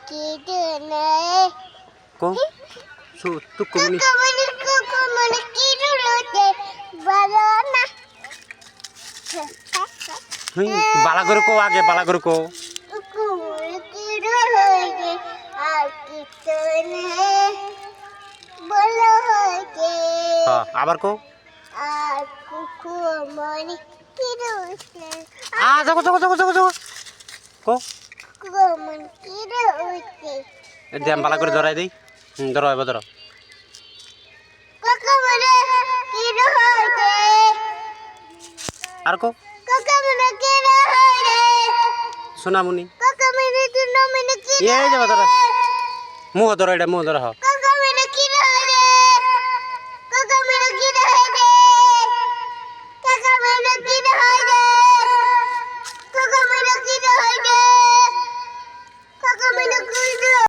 কিডনে কো সু টুকুমনি কোকমনি কিডুলতে বালানা বালা করে কো আগে বালা করে কো কোকমনি কিডুলতে আর কিডনে বলো হইতে হ্যাঁ আবার কো আর কোকমনি কিডুলতে যাও যাও যাও যাও যাও কো কোকমনি কিডুলতে দেম বালা করে ধরাই দেই ধরো এবার ধরো কোকমনি কিডুলতে আর কো কোকমনি কিডুলতে সোনামুনি কোকমনি তুনমনি এই যাবা ধরো মুহ ধরো এটা মুহ ধরো